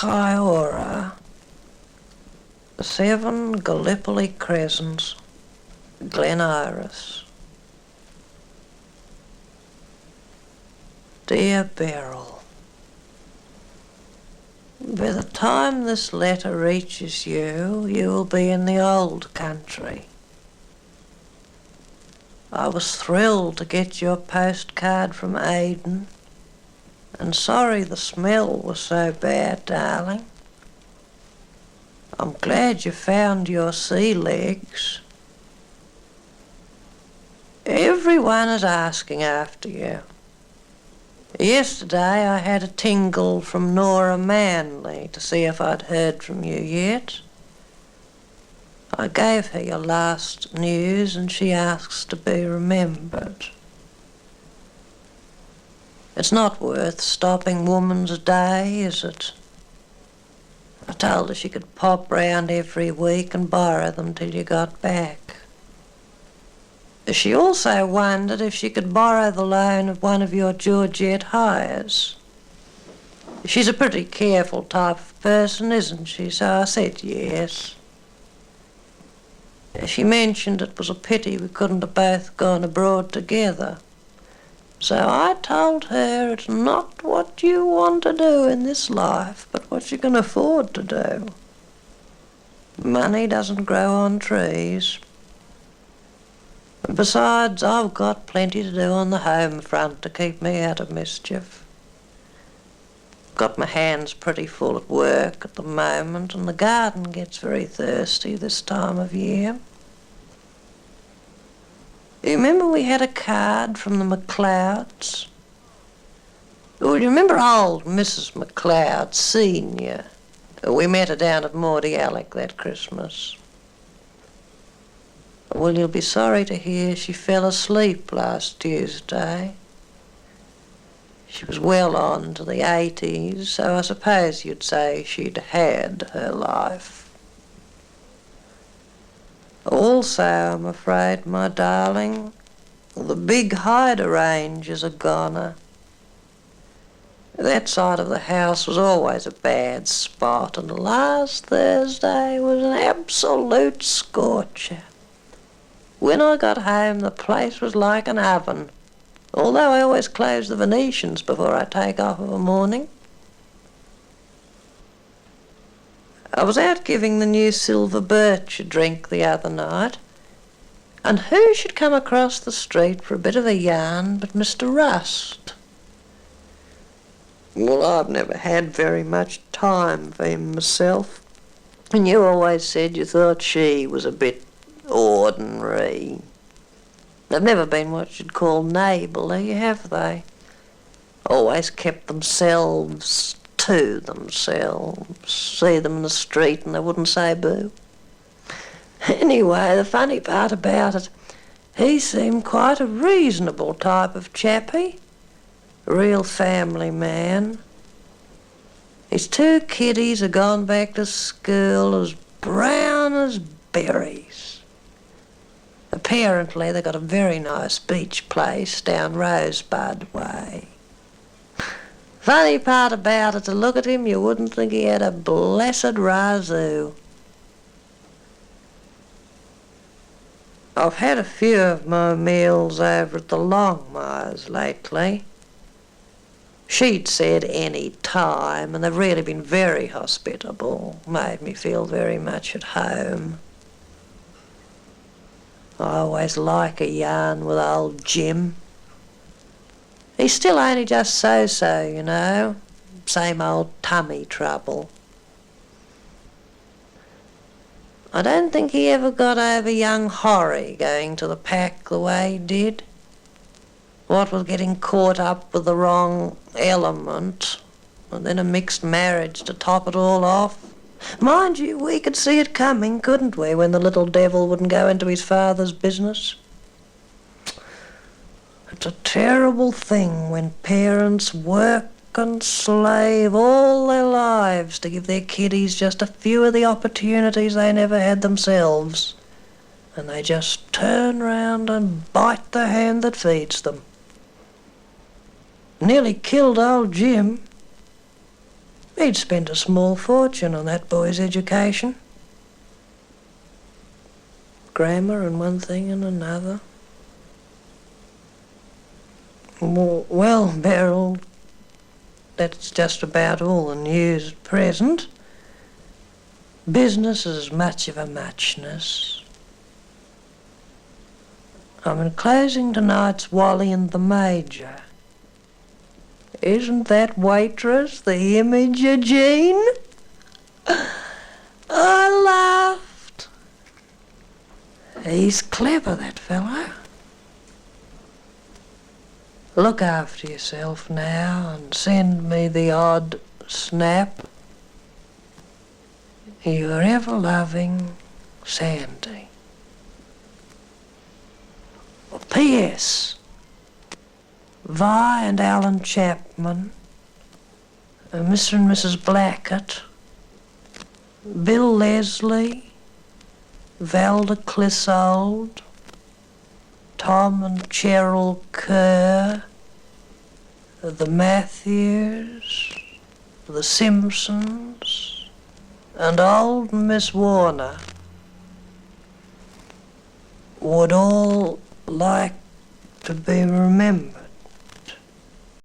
Kiora, 7 Gallipoli Crescent, Glen Iris. Dear Beryl, by the time this letter reaches you, you will be in the old country. I was thrilled to get your postcard from Aden, and sorry the smell was so bad, darling. I'm glad you found your sea legs. Everyone is asking after you. Yesterday I had a tingle from Nora Manley to see if I'd heard from you yet. I gave her your last news and she asks to be remembered. It's not worth stopping Woman's Day, is it? I told her she could pop round every week and borrow them till you got back. She also wondered if she could borrow the loan of one of your Georgette hires. She's a pretty careful type of person, isn't she? So I said yes. She mentioned it was a pity we couldn't have both gone abroad together. So I told her it's not what you want to do in this life, but what you can afford to do. Money doesn't grow on trees. Besides, I've got plenty to do on the home front to keep me out of mischief. Got my hands pretty full at work at the moment, and the garden gets very thirsty this time of year. You remember we had a card from the McLeods? Well, you remember old Mrs. McLeod, Senior? We met her down at Mordialloc that Christmas. Well, you'll be sorry to hear she fell asleep last Tuesday. She was well on to the 80s, so I suppose you'd say she'd had her life. Also, I'm afraid, my darling, the big Hyder range is a goner. That side of the house was always a bad spot, and last Thursday was an absolute scorcher. When I got home, the place was like an oven, although I always close the Venetians before I take off of a morning. I was out giving the new silver birch a drink the other night, and who should come across the street for a bit of a yarn but Mr. Rust? Well, I've never had very much time for him myself, and you always said you thought she was a bit ordinary. They've never been what you'd call neighbourly, have they? Always kept themselves to themselves. See them in the street and they wouldn't say boo. Anyway, the funny part about it, he seemed quite a reasonable type of chappie. A real family man. His 2 kiddies have gone back to school as brown as berries. Apparently they got a very nice beach place down Rosebud Way. Funny part about it, to look at him, you wouldn't think he had a blessed razoo. I've had a few of my meals over at the Longmires lately. She'd said any time, and they've really been very hospitable. Made me feel very much at home. I always like a yarn with old Jim. He's still only just so-so, you know. Same old tummy trouble. I don't think he ever got over young Horry going to the pack the way he did. What with getting caught up with the wrong element, and then a mixed marriage to top it all off. Mind you, we could see it coming, couldn't we, when the little devil wouldn't go into his father's business? It's a terrible thing when parents work and slave all their lives to give their kiddies just a few of the opportunities they never had themselves, and they just turn round and bite the hand that feeds them. Nearly killed old Jim. He'd spent a small fortune on that boy's education. Grammar and one thing and another. Well, Beryl, that's just about all the news at present. Business is much of a muchness. I'm enclosing tonight's Wally and the Major. Isn't that waitress the image of Jean? I laughed. He's clever, that fellow. Look after yourself now and send me the odd snap. Your ever-loving Sandy. P.S. Vi and Alan Chapman, Mr. and Mrs. Blackett, Bill Leslie, Valda Clissold, Tom and Cheryl Kerr, the Matthews, the Simpsons, and old Miss Warner would all like to be remembered.